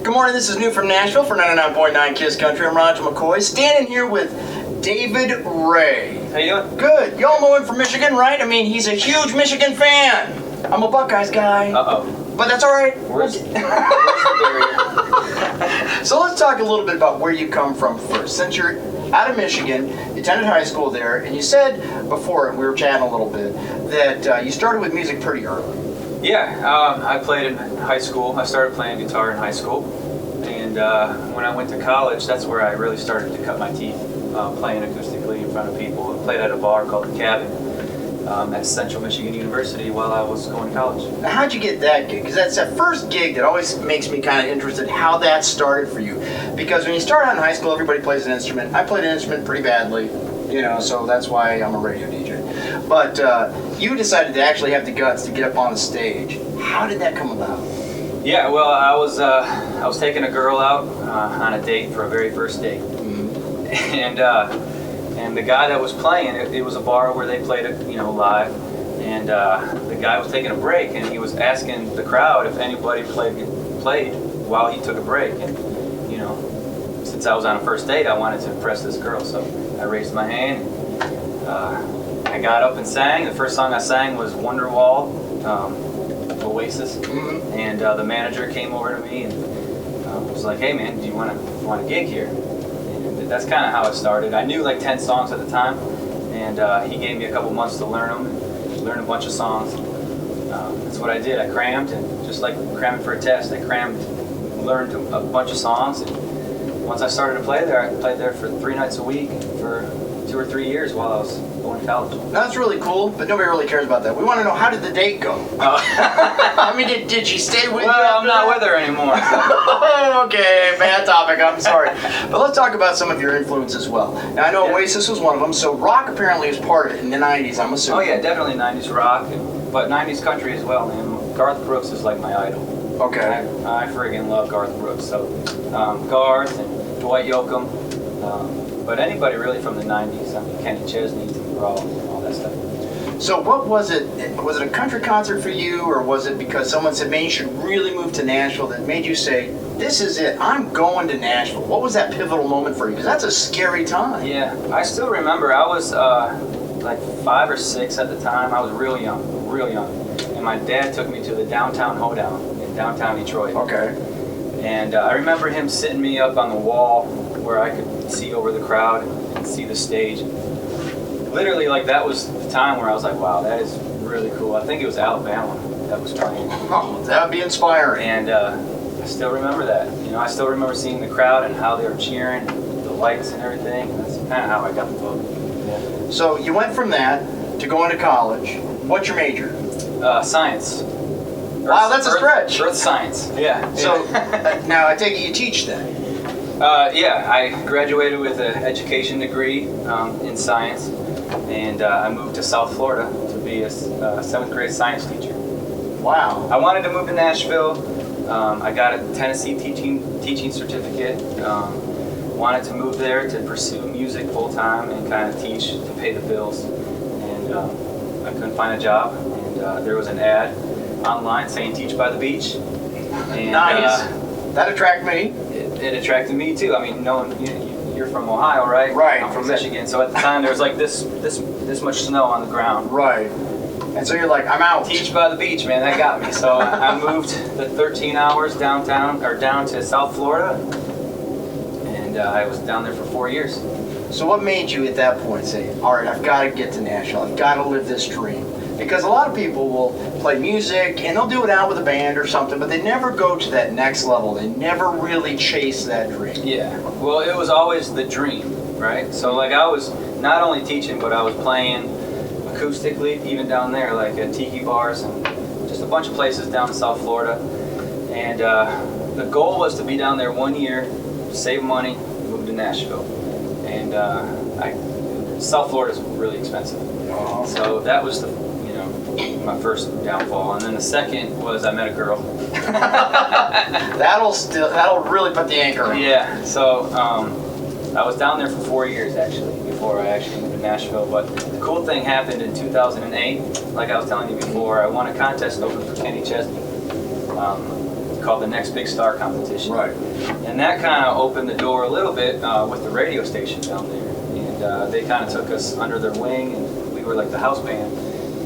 Good morning, this is New from Nashville for 99.9 Kiss Country. I'm Roger McCoy, standing here with David Ray. How you doing? Good. Y'all know him from Michigan, right? I mean, he's a huge Michigan fan. I'm a Buckeyes guy. Uh-oh. But that's all right. Where's the barrier? So let's talk a little bit about where you come from first. Since you're out of Michigan, you attended high school there, and you said before, we were chatting a little bit, that you started with music pretty early. Yeah, I played in high school. I started playing guitar in high school. And when I went to college, that's where I really started to cut my teeth playing acoustically in front of people. I played at a bar called The Cabin at Central Michigan University while I was going to college. Now, how'd you get that gig? Because that's that first gig that always makes me kind of interested how that started for you. Because when you start out in high school, everybody plays an instrument. I played an instrument pretty badly, so that's why I'm a radio DJ. But you decided to actually have the guts to get up on the stage. How did that come about? Yeah, well, I was taking a girl out on a date for a very first date. Mm-hmm. And the guy that was playing, it was a bar where they played it, live. And the guy was taking a break, and he was asking the crowd if anybody played while he took a break. And since I was on a first date, I wanted to impress this girl, so I raised my hand. I got up and sang. The first song I sang was Wonderwall, Oasis. Mm-hmm. And the manager came over to me and was like, "Hey man, do you want a gig here?" And that's kind of how it started. I knew like 10 songs at the time, and he gave me a couple months to learn them and learn a bunch of songs. That's what I did. I crammed, and just like cramming for a test, I learned a bunch of songs. And once I started to play there, I played there for 3 nights a week for 2 or 3 years while I was going to college. That's really cool, but nobody really cares about that. We want to know, how did the date go? I mean, did she stay with you? Well, I'm not with her anymore. So. Okay, bad topic, I'm sorry. But let's talk about some of your influences as well. Now, I know Oasis was one of them, so rock apparently was part of it in the 90s, I'm assuming. Oh yeah, definitely 90s rock, but 90s country as well, man. Garth Brooks is like my idol. Okay. I friggin' love Garth Brooks, so Garth and Dwight Yoakam, but anybody really from the 90s, I mean, Kenny Chesney, Tim McCoy, and all that stuff. So what was it? Was it a country concert for you, or was it because someone said, man, you should really move to Nashville, that made you say, this is it, I'm going to Nashville? What was that pivotal moment for you? Because that's a scary time. Yeah, I still remember, I was like 5 or 6 at the time. I was real young. And my dad took me to the Downtown Hoedown in downtown Detroit. Okay. And I remember him sitting me up on the wall where I could see over the crowd and see the stage. Literally, like, that was the time where I was like, wow, that is really cool. I think it was Alabama that was playing. Oh, that would be inspiring. And I still remember that. I still remember seeing the crowd and how they were cheering, the lights and everything. And that's kind of how I got the book. Yeah. So you went from that to going to college. What's your major? Science. Wow, that's a stretch. Earth science, yeah. So now I take it you teach then? Yeah, I graduated with an education degree in science, and I moved to South Florida to be a 7th grade science teacher. Wow. I wanted to move to Nashville. I got a Tennessee teaching certificate. Wanted to move there to pursue music full time and kind of teach to pay the bills. And I couldn't find a job, and there was an ad online saying "Teach by the Beach." And, nice. That attracted me. It attracted me too. I mean, you're from Ohio, right? Right. I'm from Michigan. So at the time there was like this much snow on the ground. Right. And so you're like, I'm out. Teach by the beach, man. That got me. So I moved the 13 hours down to South Florida, and I was down there for 4 years. So what made you at that point say, all right, I've got to get to Nashville. I've got to live this dream? Because a lot of people will play music and they'll do it out with a band or something, but they never go to that next level. They never really chase that dream. Yeah. Well, it was always the dream, right? So like I was not only teaching, but I was playing acoustically, even down there, like at tiki bars and just a bunch of places down in South Florida. And the goal was to be down there 1 year, save money, move to Nashville. And South Florida is really expensive. So that was my first downfall. And then the second was I met a girl. That'll really put the anchor in. Yeah. So I was down there for 4 years actually before I actually moved to Nashville. But the cool thing happened in 2008. Like I was telling you before, I won a contest open for Kenny Chesney, called the Next Big Star competition. Right. And that kind of opened the door a little bit with the radio station down there. And they kind of took us under their wing, and we were like the house band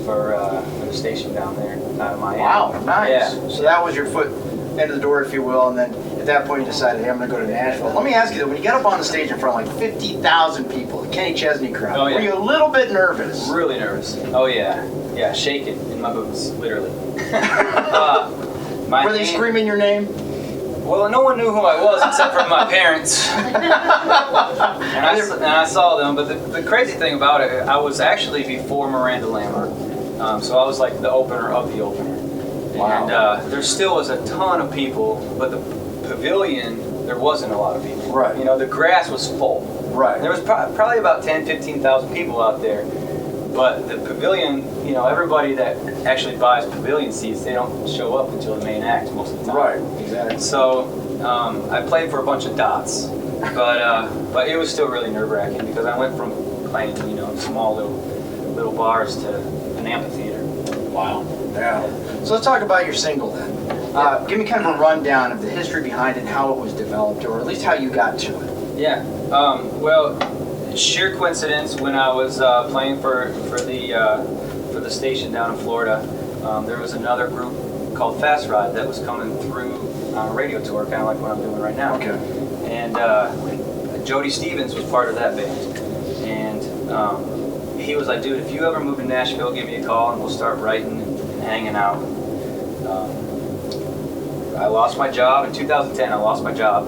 for the station down there out of Miami. Wow, nice. Yeah. So that was your foot into the door, if you will, and then at that point you decided, hey, I'm going to go to Nashville. Let me ask you though, when you get up on the stage in front of like 50,000 people, the Kenny Chesney crowd, Oh, yeah. were you a little bit nervous? Really nervous. Oh yeah. Yeah, shaking in my boots, literally. Were they screaming your name? Well, no one knew who I was except for my parents. and I saw them, but the crazy thing about it, I was actually before Miranda Lambert. So I was like the opener of the opener. Wow. And there still was a ton of people, but the pavilion, there wasn't a lot of people. Right. You know, the grass was full. Right. There was probably about 10, 15,000 people out there. But the pavilion, you know, everybody that actually buys pavilion seats, they don't show up until the main act most of the time. Right, exactly. So I played for a bunch of dots, but it was still really nerve-wracking because I went from playing, you know, small little bars to an amphitheater. Wow. Yeah. So let's talk about your single then. Give me kind of a rundown of the history behind it, how it was developed, or at least how you got to it. Yeah. Well, sheer coincidence, when I was playing for the station down in Florida, there was another group called Fast Ride that was coming through on a radio tour, kind of like what I'm doing right now. Okay. And Jody Stevens was part of that band, and he was like, "Dude, if you ever move to Nashville, give me a call and we'll start writing and hanging out." I lost my job in 2010. I lost my job.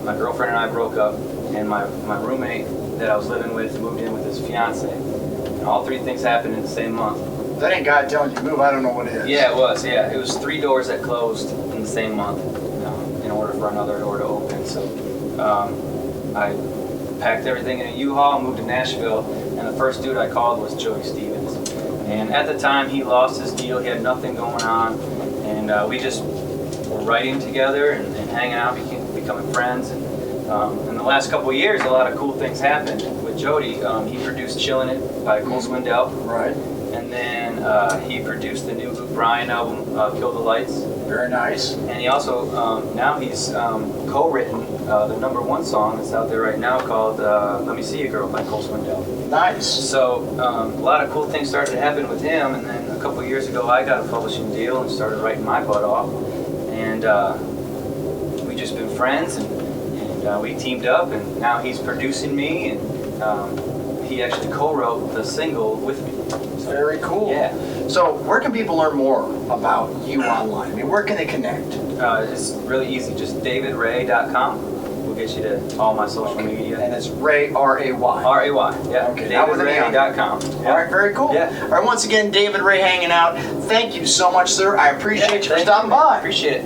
My girlfriend and I broke up, and my roommate that I was living with moved in with his fiance. And all three things happened in the same month. That ain't God telling you to move, I don't know what it is. Yeah, it was. Yeah, it was 3 doors that closed in the same month in order for another door to open. So I packed everything in a U-Haul, moved to Nashville, and the first dude I called was Joey Stevens. And at the time, he lost his deal. He had nothing going on, and we just were writing together and hanging out, becoming friends. And in the last couple of years, a lot of cool things happened with Jody. He produced "Chillin' It" by Cole Swindell. Right. And then he produced the new Luke Bryan album, "Kill the Lights." Very nice. And he also, now he's co-written the #1 song that's out there right now called "Let Me See You Girl" by Cole Swindell. Nice. So a lot of cool things started to happen with him, and then a couple of years ago I got a publishing deal and started writing my butt off. And we just been friends, and we teamed up, and now he's producing me, and he actually co-wrote the single with me. So, very cool. Yeah. So where can people learn more about you online? I mean, where can they connect? It's really easy. Just davidray.com will get you to all my social media. And it's Ray, R-A-Y. R-A-Y, yeah. Okay, now with an E on it. davidray.com. All right, very cool. Yeah. All right, once again, David Ray hanging out. Thank you so much, sir. I appreciate you for stopping by. Appreciate it.